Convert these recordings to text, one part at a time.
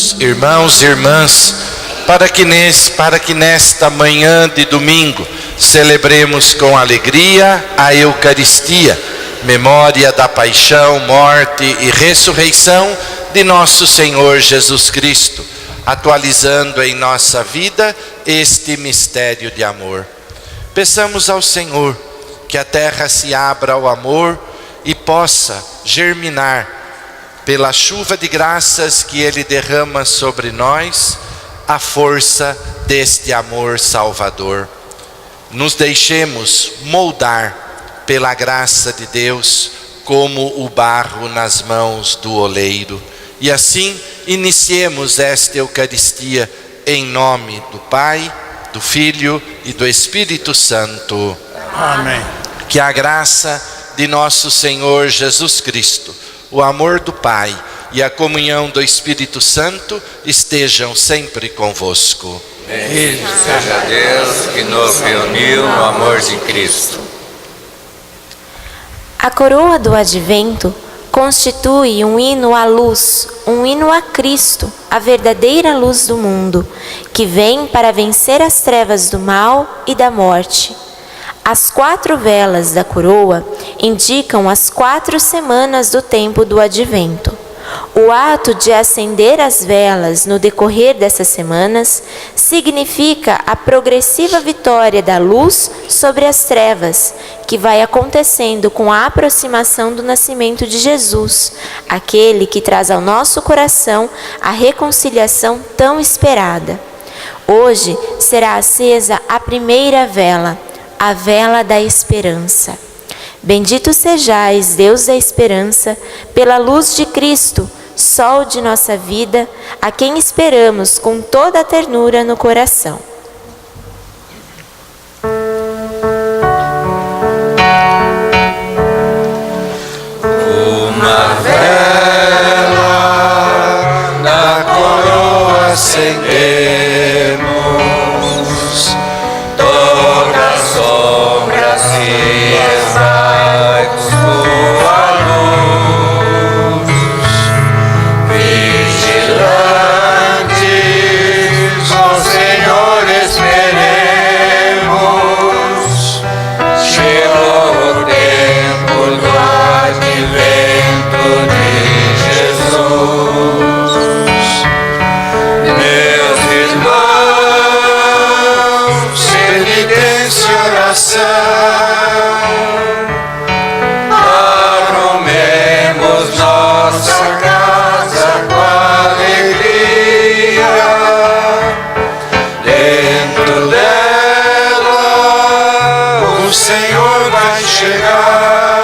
todos, irmãos e irmãs, para que nesta manhã de domingo celebremos com alegria a Eucaristia, memória da paixão, morte e ressurreição de nosso Senhor Jesus Cristo, atualizando em nossa vida este mistério de amor. Peçamos ao Senhor que a terra se abra ao amor e possa germinar pela chuva de graças que Ele derrama sobre nós, a força deste amor salvador. Nos deixemos moldar pela graça de Deus como o barro nas mãos do oleiro. E assim iniciemos esta Eucaristia em nome do Pai, do Filho e do Espírito Santo. Amém. Que a graça de nosso Senhor Jesus Cristo, o amor do Pai e a comunhão do Espírito Santo estejam sempre convosco. Bendito seja Deus que nos reuniu no amor de Cristo. A coroa do Advento constitui um hino à luz, um hino a Cristo, a verdadeira luz do mundo, que vem para vencer as trevas do mal e da morte. As 4 velas da coroa indicam as 4 semanas do tempo do Advento. O ato de acender as velas no decorrer dessas semanas significa a progressiva vitória da luz sobre as trevas, que vai acontecendo com a aproximação do nascimento de Jesus, aquele que traz ao nosso coração a reconciliação tão esperada. Hoje será acesa a primeira vela, a vela da esperança. Bendito sejais, Deus da esperança, pela luz de Cristo, sol de nossa vida, a quem esperamos com toda a ternura no coração. Uma vela na coroa acendemos, todas as sombras se esvai sua luz. Vigilantes, ó Senhor, esperemos. Chegou o tempo do advento de Jesus. Meus irmãos, penitência e oração, arrumemos nossa casa com alegria. Dentro dela o Senhor vai chegar,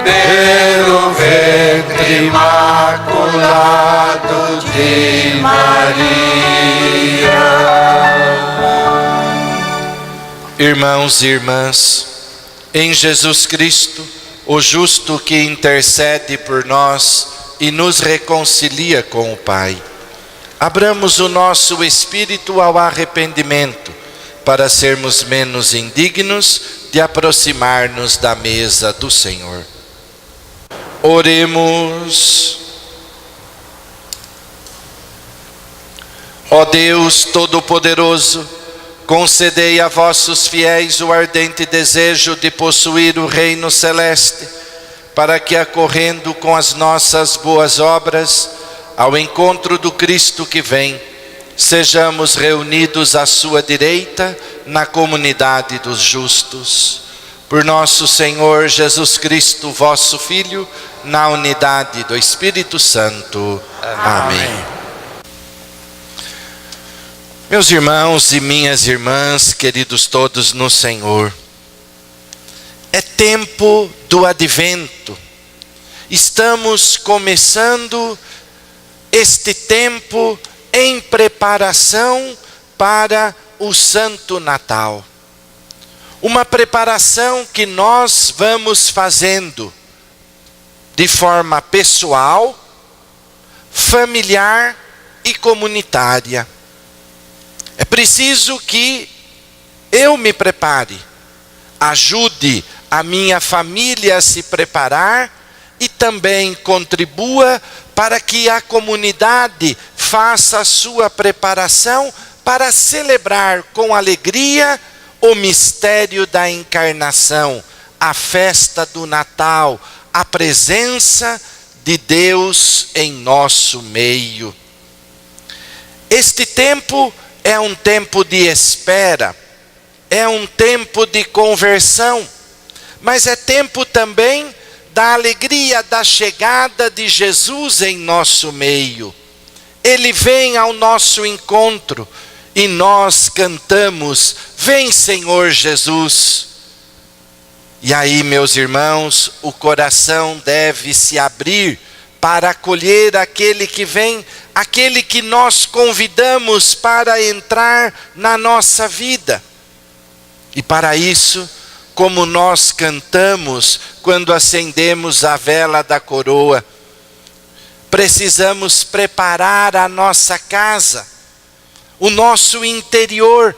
pelo ventre imaculado de Maria. Irmãos e irmãs, em Jesus Cristo, o justo que intercede por nós e nos reconcilia com o Pai, abramos o nosso espírito ao arrependimento, para sermos menos indignos de aproximar-nos da mesa do Senhor. Oremos. Ó Deus Todo-Poderoso, concedei a vossos fiéis o ardente desejo de possuir o reino celeste, para que, acorrendo com as nossas boas obras ao encontro do Cristo que vem, sejamos reunidos à sua direita na comunidade dos justos. Por nosso Senhor Jesus Cristo, vosso Filho, na unidade do Espírito Santo. Amém. Meus irmãos e minhas irmãs, queridos todos no Senhor, é tempo do Advento. Estamos começando este tempo em preparação para o Santo Natal. Uma preparação que nós vamos fazendo de forma pessoal, familiar e comunitária. É preciso que eu me prepare, ajude a minha família a se preparar e também contribua para que a comunidade faça a sua preparação para celebrar com alegria o mistério da encarnação, a festa do Natal, a presença de Deus em nosso meio. Este tempo é um tempo de espera, é um tempo de conversão, mas é tempo também da alegria da chegada de Jesus em nosso meio. Ele vem ao nosso encontro e nós cantamos: vem, Senhor Jesus. E aí, meus irmãos, o coração deve se abrir para acolher aquele que vem, aquele que nós convidamos para entrar na nossa vida. E para isso, como nós cantamos quando acendemos a vela da coroa, precisamos preparar a nossa casa, o nosso interior,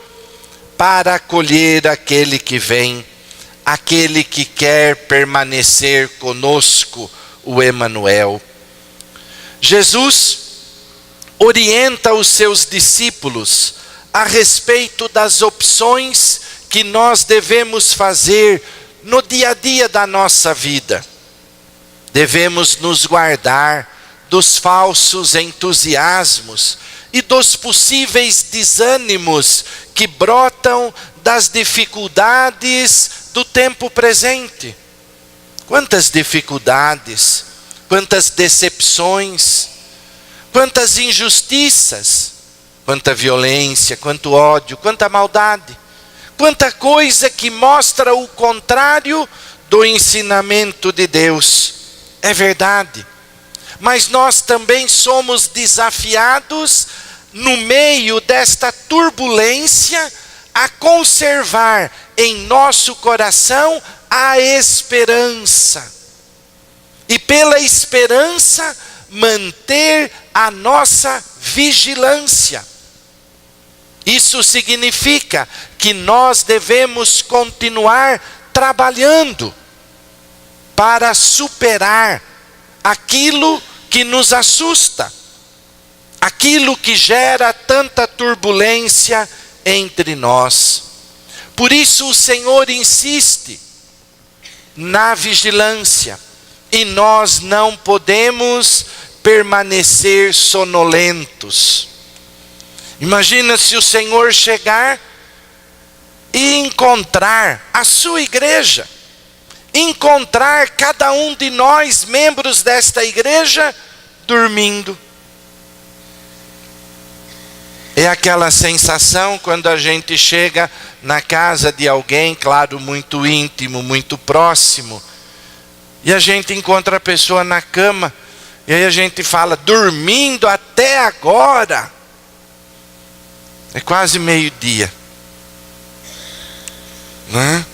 para acolher aquele que vem, aquele que quer permanecer conosco, o Emanuel. Jesus orienta os seus discípulos a respeito das opções que nós devemos fazer no dia a dia da nossa vida. Devemos nos guardar dos falsos entusiasmos e dos possíveis desânimos que brotam das dificuldades do tempo presente. Quantas dificuldades, quantas decepções, quantas injustiças, quanta violência, quanto ódio, quanta maldade, quanta coisa que mostra o contrário do ensinamento de Deus. É verdade, mas nós também somos desafiados, no meio desta turbulência, a conservar em nosso coração a esperança. E pela esperança, manter a nossa vigilância. Isso significa que nós devemos continuar trabalhando para superar aquilo que nos assusta, aquilo que gera tanta turbulência entre nós. Por isso o Senhor insiste na vigilância, e nós não podemos permanecer sonolentos. Imagina se o Senhor chegar e encontrar a sua igreja, encontrar cada um de nós, membros desta igreja, dormindo. É aquela sensação quando a gente chega na casa de alguém, claro, muito íntimo, muito próximo, e a gente encontra a pessoa na cama, e aí a gente fala: dormindo até agora. É quase meio-dia, não é?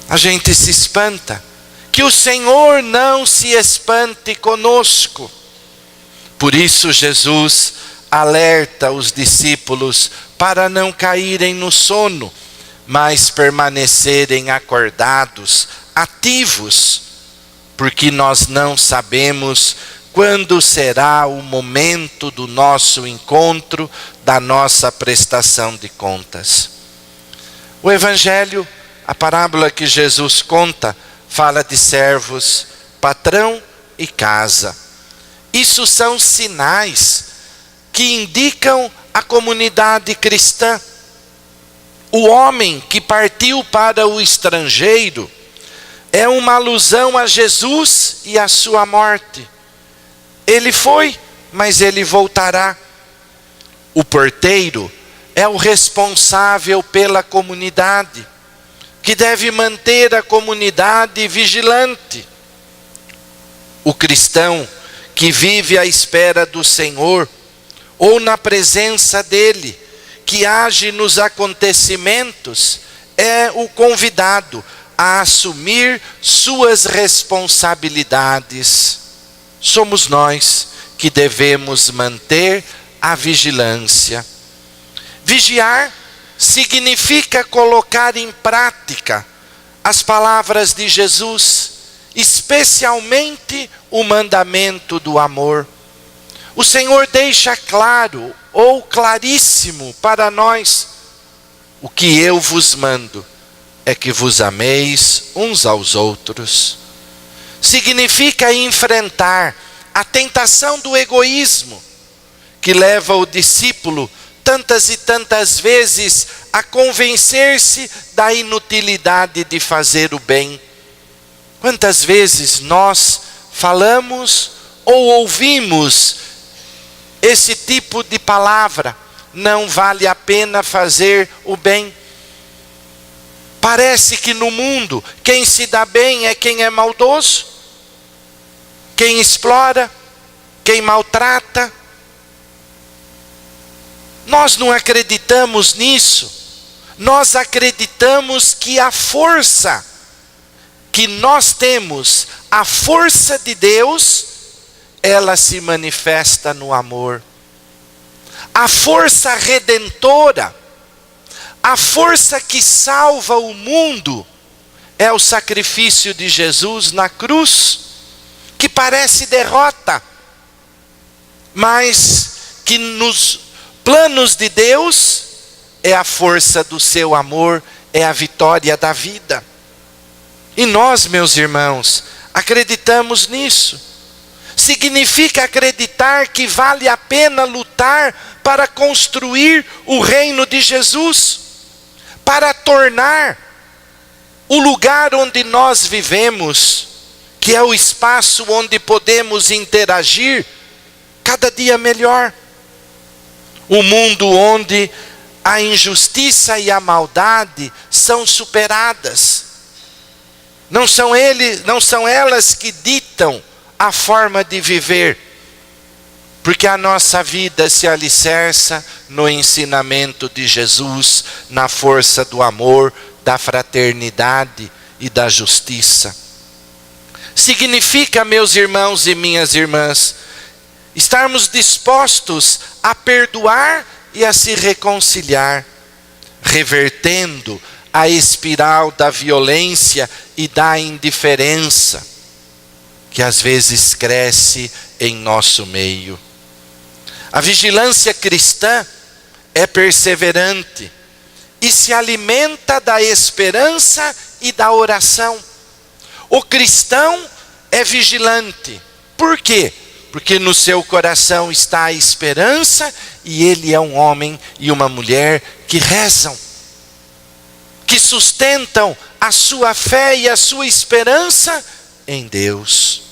A gente se espanta. Que o Senhor não se espante conosco. Por isso Jesus alerta os discípulos para não caírem no sono, mas permanecerem acordados, ativos, porque nós não sabemos quando será o momento do nosso encontro, da nossa prestação de contas. O Evangelho, a parábola que Jesus conta, fala de servos, patrão e casa. Isso são sinais que indicam a comunidade cristã. O homem que partiu para o estrangeiro é uma alusão a Jesus e a sua morte. Ele foi, mas ele voltará. O porteiro é o responsável pela comunidade, que deve manter a comunidade vigilante. O cristão que vive à espera do Senhor, ou na presença dele, que age nos acontecimentos, é o convidado a assumir suas responsabilidades. Somos nós que devemos manter a vigilância. Vigiar significa colocar em prática as palavras de Jesus, especialmente o mandamento do amor. O Senhor deixa claro, ou claríssimo para nós: o que eu vos mando é que vos ameis uns aos outros. Significa enfrentar a tentação do egoísmo, que leva o discípulo tantas e tantas vezes a convencer-se da inutilidade de fazer o bem. Quantas vezes nós falamos ou ouvimos esse tipo de palavra: não vale a pena fazer o bem. Parece que no mundo quem se dá bem é quem é maldoso, quem explora, quem maltrata. Nós não acreditamos nisso. Nós acreditamos que a força que nós temos, a força de Deus, ela se manifesta no amor. A força redentora, a força que salva o mundo, é o sacrifício de Jesus na cruz, que parece derrota, mas que nos planos de Deus é a força do seu amor, é a vitória da vida. E nós, meus irmãos, acreditamos nisso. Significa acreditar que vale a pena lutar para construir o reino de Jesus, para tornar o lugar onde nós vivemos, que é o espaço onde podemos interagir, cada dia melhor. Um mundo onde a injustiça e a maldade são superadas. Não são elas que ditam a forma de viver, porque a nossa vida se alicerça no ensinamento de Jesus, na força do amor, da fraternidade e da justiça. Significa, meus irmãos e minhas irmãs, estarmos dispostos a perdoar e a se reconciliar, revertendo a espiral da violência e da indiferença, que às vezes cresce em nosso meio. A vigilância cristã é perseverante e se alimenta da esperança e da oração. O cristão é vigilante. Por quê? Porque no seu coração está a esperança, e ele é um homem e uma mulher que rezam, que sustentam a sua fé e a sua esperança em Deus.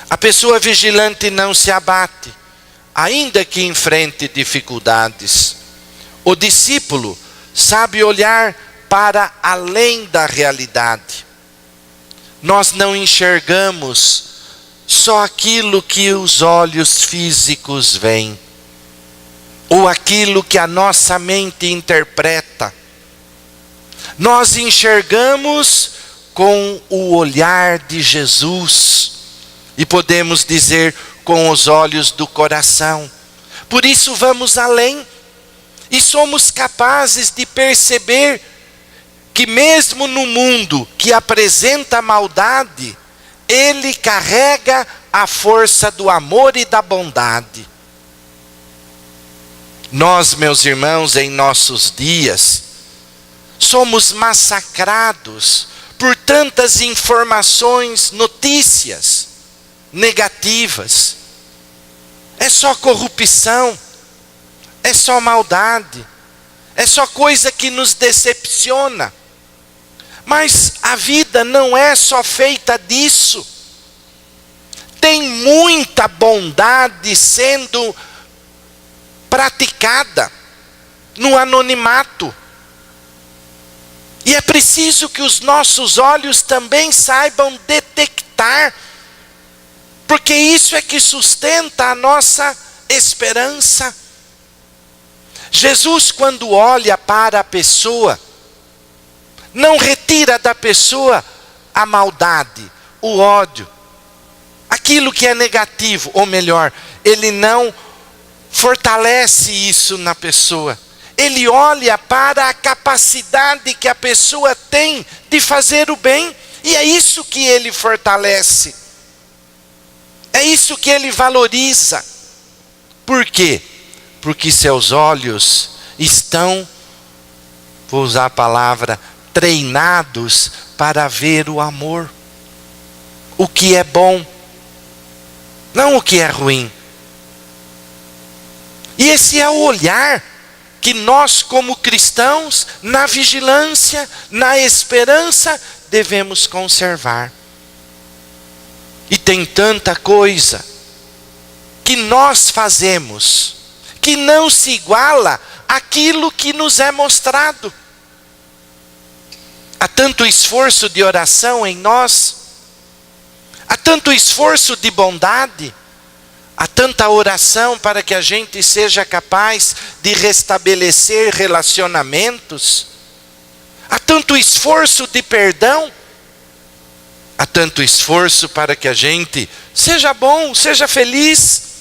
A pessoa vigilante não se abate, ainda que enfrente dificuldades. O discípulo sabe olhar para além da realidade. Nós não enxergamos só aquilo que os olhos físicos veem, ou aquilo que a nossa mente interpreta. Nós enxergamos com o olhar de Jesus, e podemos dizer com os olhos do coração. Por isso vamos além, e somos capazes de perceber que mesmo no mundo que apresenta maldade, ele carrega a força do amor e da bondade. Nós, meus irmãos, em nossos dias, somos massacrados por tantas informações, notícias negativas. É só corrupção, é só maldade, é só coisa que nos decepciona. Mas a vida não é só feita disso. Tem muita bondade sendo praticada no anonimato. E é preciso que os nossos olhos também saibam detectar, porque isso é que sustenta a nossa esperança. Jesus, quando olha para a pessoa, não retira da pessoa a maldade, o ódio, aquilo que é negativo, ou melhor, ele não fortalece isso na pessoa. Ele olha para a capacidade que a pessoa tem de fazer o bem E é isso que ele fortalece. É isso que ele valoriza. Por quê? Porque seus olhos estão, vou usar a palavra, treinados para ver o amor. O que é bom, não o que é ruim. E esse é o olhar que nós, como cristãos, na vigilância, na esperança, devemos conservar. E tem tanta coisa que nós fazemos que não se iguala àquilo que nos é mostrado. Há tanto esforço de oração em nós, há tanto esforço de bondade, há tanta oração para que a gente seja capaz de restabelecer relacionamentos, há tanto esforço de perdão, há tanto esforço para que a gente seja bom, seja feliz.